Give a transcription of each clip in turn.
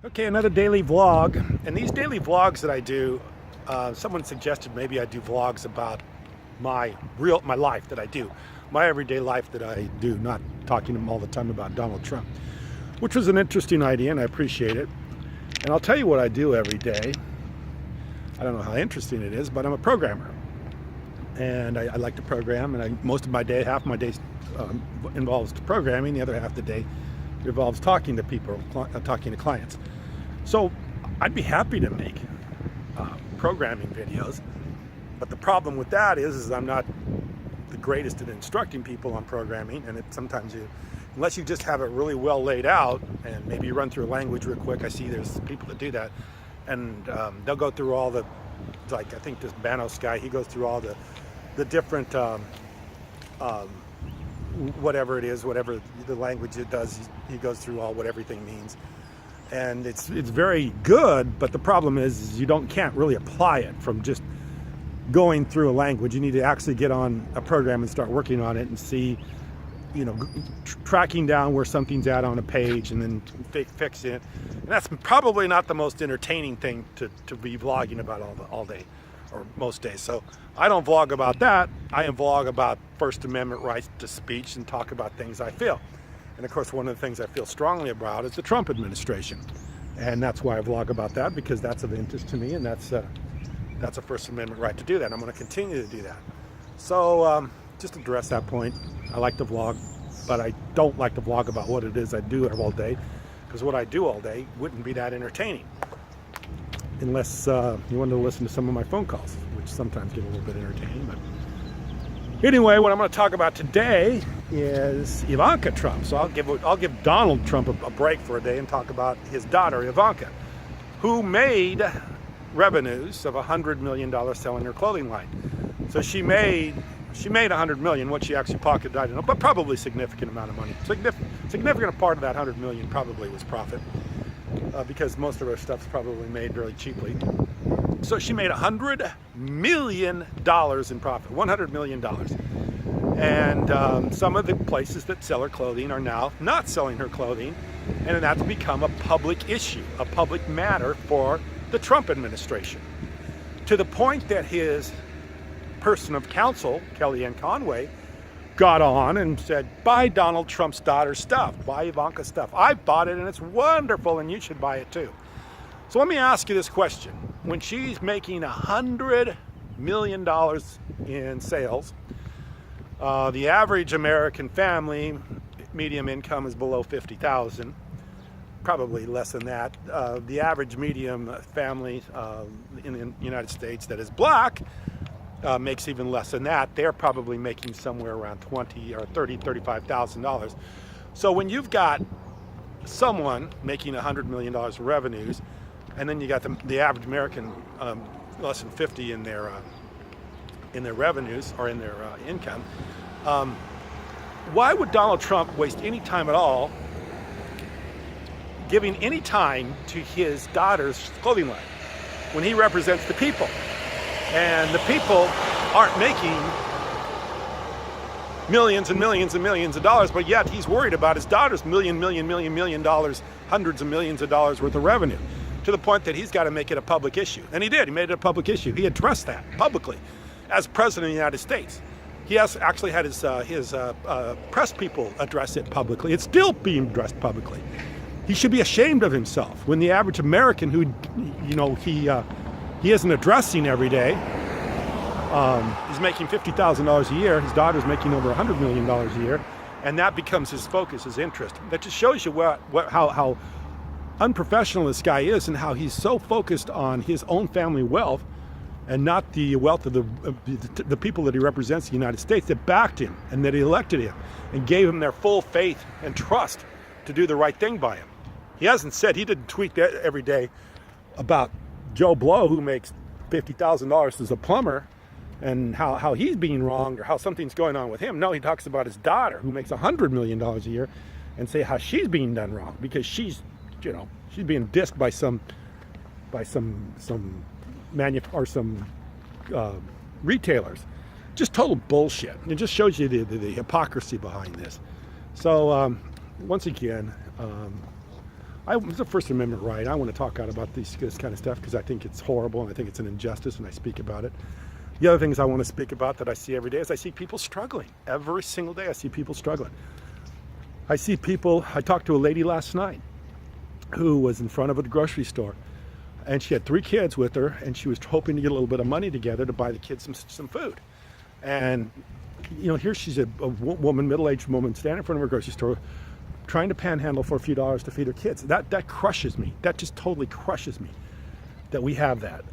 Okay, another daily vlog. And these daily vlogs that I do, someone suggested maybe I do vlogs about my life that I do, my everyday life that I do, not talking to them all the time about Donald Trump, which was an interesting idea and I appreciate it. And I'll tell you what I do every day. I don't know how interesting it is, but I'm a programmer. And I like to program, and most of my day, half my day involves programming, the other half of the day involves talking to people, talking to clients. So I'd be happy to make programming videos, but the problem with that is I'm not the greatest at instructing people on programming, and sometimes unless you just have it really well laid out, and maybe you run through a language real quick. I see there's people that do that, and they'll go through all the, like I think this Banos guy, he goes through all the different whatever it is, whatever the language it does, he goes through what everything means, and it's very good. But the problem is you can't really apply it from just going through a language. You need to actually get on a program and start working on it and see, tracking down where something's at on a page and then fix it. And that's probably not the most entertaining thing to be vlogging about all day or most days. So I don't vlog about that. I vlog about First Amendment rights to speech and talk about things I feel. And of course, one of the things I feel strongly about is the Trump administration. And that's why I vlog about that, because that's of interest to me, and that's a First Amendment right to do that. I'm going to continue to do that. So just to address that point, I like to vlog, but I don't like to vlog about what it is I do all day, because what I do all day wouldn't be that entertaining. Unless you wanted to listen to some of my phone calls, which sometimes get a little bit entertaining. But anyway, what I'm going to talk about today is Ivanka Trump. So I'll give Donald Trump a break for a day and talk about his daughter Ivanka, who made revenues of $100 million selling her clothing line. So she made $100 million. What she actually pocketed, I don't know, but probably a significant amount of money. Significant part of that $100 million probably was profit. Because most of her stuff's probably made really cheaply. So she made $100 million in profit, $100 million. And some of the places that sell her clothing are now not selling her clothing, and that's become a public issue, a public matter for the Trump administration. To the point that his person of counsel, Kellyanne Conway, got on and said, buy Donald Trump's daughter's stuff, buy Ivanka's stuff. I've bought it and it's wonderful and you should buy it too. So let me ask you this question. When she's making $100 million in sales, the average American family medium income is below $50,000, probably less than that. The average medium family in the United States that is black makes even less than that. They're probably making somewhere around $20,000 or $35,000. So when you've got someone making $100 million in revenues, and then you got the average American less than 50 in their revenues or in their income, why would Donald Trump waste any time at all giving any time to his daughter's clothing line when he represents the people? And the people aren't making millions and millions and millions of dollars, but yet he's worried about his daughter's million dollars, hundreds of millions of dollars worth of revenue, to the point that he's got to make it a public issue. And he did. He made it a public issue. He addressed that publicly as president of the United States. He has actually had his press people address it publicly. It's still being addressed publicly. He should be ashamed of himself when the average American who, he isn't addressing every day. He's making $50,000 a year. His daughter's making over $100 million a year, and that becomes his focus, his interest. That just shows you how unprofessional this guy is, and how he's so focused on his own family wealth and not the wealth of the people that he represents in the United States that backed him and that elected him and gave him their full faith and trust to do the right thing by him. He didn't tweet that every day about Joe Blow, who makes $50,000 as a plumber, and how he's being wronged or how something's going on with him. No, he talks about his daughter, who makes $100 million a year, and say how she's being done wrong because she's being dissed by some retailers. Just total bullshit. It just shows you the hypocrisy behind this. So once again, It's a First Amendment right. I want to talk out about this kind of stuff because I think it's horrible and I think it's an injustice, and I speak about it. The other things I want to speak about that I see every day is I see people struggling. Every single day I see people struggling. I talked to a lady last night who was in front of a grocery store, and she had 3 kids with her, and she was hoping to get a little bit of money together to buy the kids some food. And here she's a woman, middle-aged woman, standing in front of a grocery store, trying to panhandle for a few dollars to feed her kids. That crushes me. That just totally crushes me that we have that.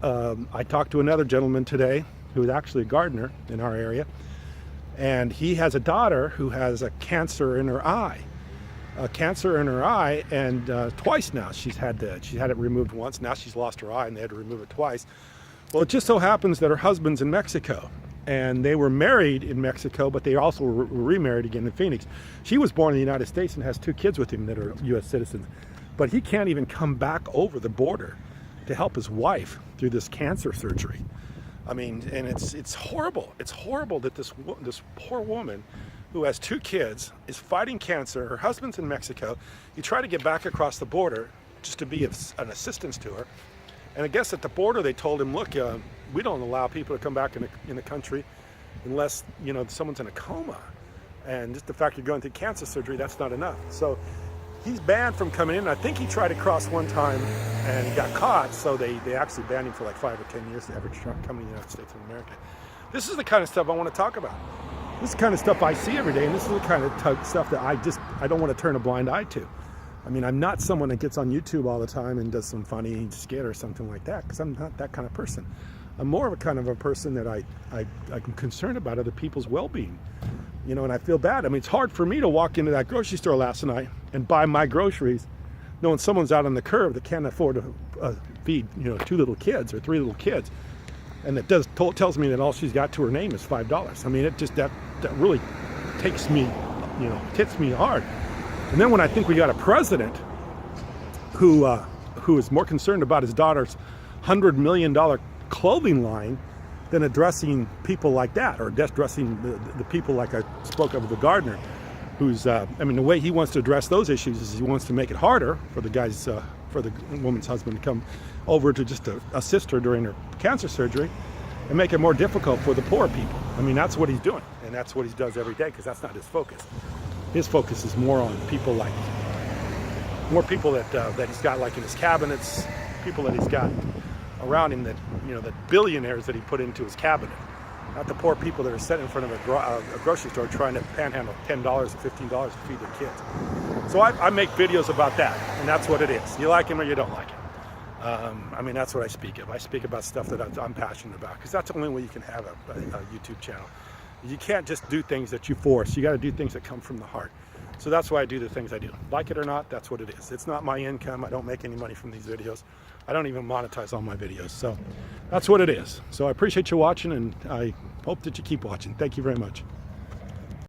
I talked to another gentleman today who is actually a gardener in our area, and he has a daughter who has a cancer in her eye. And twice now she's had it removed once. Now she's lost her eye, and they had to remove it twice. Well, it just so happens that her husband's in Mexico, and they were married in Mexico, but they also were remarried again in Phoenix. She was born in the United States and has 2 kids with him that are U.S. citizens, but he can't even come back over the border to help his wife through this cancer surgery. I mean, and it's horrible. It's horrible that this poor woman who has 2 kids is fighting cancer. Her husband's in Mexico. You try to get back across the border just to be an assistance to her. And I guess at the border they told him, look, we don't allow people to come back in the country unless someone's in a coma. And just the fact you're going through cancer surgery, that's not enough. So he's banned from coming in. I think he tried to cross one time and he got caught, so they actually banned him for like 5 or 10 years to ever try to come to the United States of America. This is the kind of stuff I want to talk about. This is the kind of stuff I see every day, and this is the kind of stuff that I don't want to turn a blind eye to. I mean, I'm not someone that gets on YouTube all the time and does some funny skit or something like that, because I'm not that kind of person. I'm more of a kind of a person that I'm concerned about other people's well-being. And I feel bad. I mean, it's hard for me to walk into that grocery store last night and buy my groceries knowing someone's out on the curb that can't afford to feed 2 little kids or 3 little kids, and it tells me that all she's got to her name is $5. I mean, it just that really takes me, hits me hard. And then when I think we got a president who is more concerned about his daughter's $100 million clothing line than addressing people like that, or addressing the people like I spoke of, the gardener, who's, the way he wants to address those issues is he wants to make it harder for the woman's husband to come over to just to assist her during her cancer surgery, and make it more difficult for the poor people. I mean, that's what he's doing, and that's what he does every day, because that's not his focus. His focus is more on people that he's got like in his cabinets, people that he's got around him that billionaires that he put into his cabinet, not the poor people that are sitting in front of a grocery store trying to panhandle $10 or $15 to feed their kids. So I make videos about that, and that's what it is. You like him or you don't like him. That's what I speak of. I speak about stuff that I'm passionate about, because that's the only way you can have a YouTube channel. You can't just do things that you force. You got to do things that come from the heart. So that's why I do the things I do. Like it or not, that's what it is. It's not my income. I don't make any money from these videos. I don't even monetize all my videos. So that's what it is. So I appreciate you watching, and I hope that you keep watching. Thank you very much.